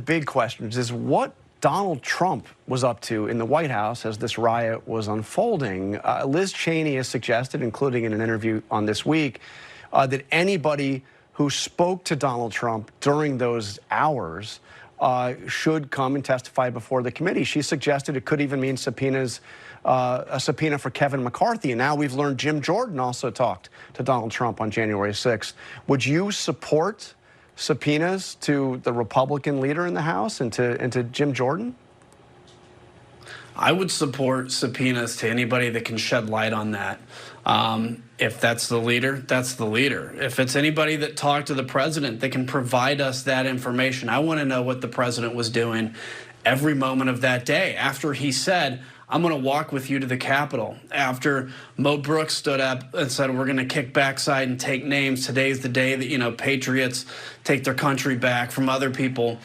big questions is what Donald Trump was up to in the White House as this riot was unfolding. Liz Cheney has suggested, including in an interview on This Week, that anybody who spoke to Donald Trump during those hours should come and testify before the committee. She suggested it could even mean subpoenas, a subpoena for Kevin McCarthy. And now we've learned Jim Jordan also talked to Donald Trump on January 6th. Would you support subpoenas to the Republican leader in the House and to Jim Jordan? I would support subpoenas to anybody that can shed light on that. If that's the leader, that's the leader. If it's anybody that talked to the president that can provide us that information, I want to know what the president was doing every moment of that day after he said, I'm going to walk with you to the Capitol. After Mo Brooks stood up and said, we're going to kick backside and take names. Today's the day that, patriots take their country back from other people.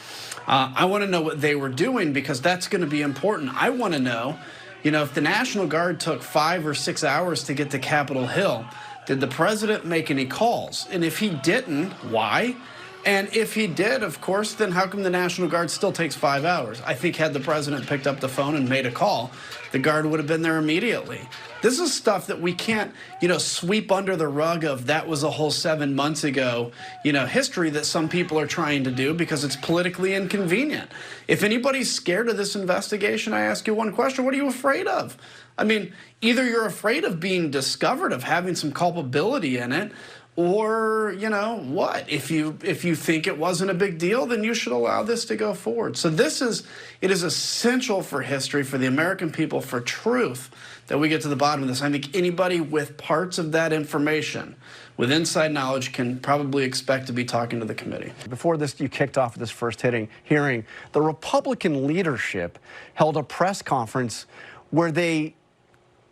I want to know what they were doing because that's going to be important. I want to know, if the National Guard took 5 or 6 hours to get to Capitol Hill, did the president make any calls? And if he didn't, why? And if he did, of course, then how come the National Guard still takes 5 hours? I think had the president picked up the phone and made a call, the Guard would have been there immediately. This is stuff that we can't, sweep under the rug of that was a whole 7 months ago, history that some people are trying to do because it's politically inconvenient. If anybody's scared of this investigation, I ask you one question, what are you afraid of? I mean, either you're afraid of being discovered, of having some culpability in it, or, what? If you think it wasn't a big deal, then you should allow this to go forward. So it is essential for history, for the American people, for truth, that we get to the bottom of this. I think anybody with parts of that information, with inside knowledge, can probably expect to be talking to the committee. Before this, you kicked off this first hearing, the Republican leadership held a press conference where they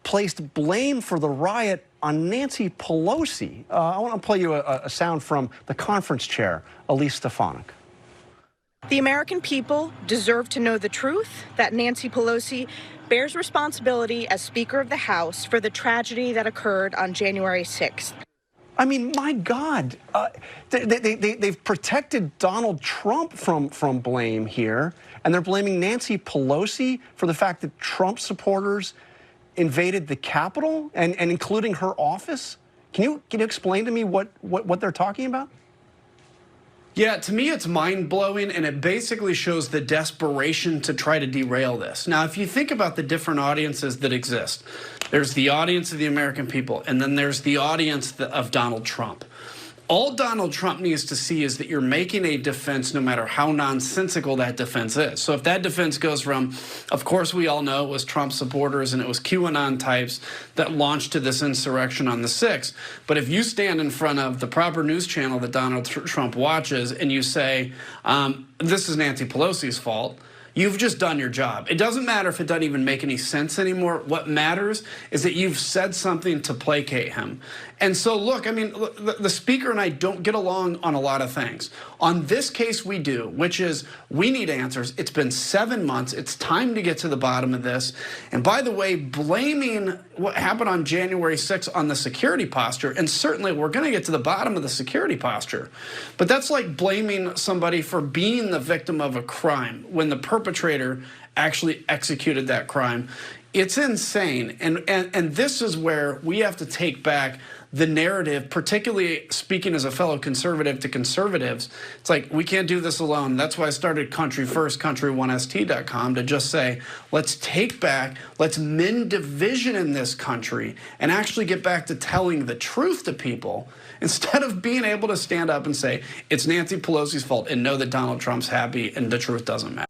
placed blame for the riot on Nancy Pelosi. I want to play you a sound from the conference chair, Elise Stefanik. The American people deserve to know the truth that Nancy Pelosi bears responsibility as Speaker of the House for the tragedy that occurred on January 6th. I mean, my God, they've protected Donald Trump from blame here, and they're blaming Nancy Pelosi for the fact that Trump supporters invaded the Capitol and including her office. Can you explain to me what they're talking about? Yeah, to me it's mind-blowing, and it basically shows the desperation to try to derail this. Now, if you think about the different audiences that exist, there's the audience of the American people, and then there's the audience of Donald Trump. All Donald Trump needs to see is that you're making a defense no matter how nonsensical that defense is. So if that defense goes from, of course we all know it was Trump supporters and it was QAnon types that launched to this insurrection on the 6th. But if you stand in front of the proper news channel that Donald Trump watches and you say, this is Nancy Pelosi's fault, you've just done your job. It doesn't matter if it doesn't even make any sense anymore. What matters is that you've said something to placate him. And so, look, I mean, the speaker and I don't get along on a lot of things. On this case, we do, which is we need answers. It's been 7 months. It's time to get to the bottom of this. And by the way, blaming what happened on January 6th on the security posture, and certainly we're going to get to the bottom of the security posture, but that's like blaming somebody for being the victim of a crime when the perpetrator actually executed that crime. It's insane. And this is where we have to take back the narrative, particularly speaking as a fellow conservative to conservatives. It's like, we can't do this alone. That's why I started Country First, country1st.com, to just say, let's take back, let's mend division in this country and actually get back to telling the truth to people instead of being able to stand up and say, it's Nancy Pelosi's fault and know that Donald Trump's happy and the truth doesn't matter.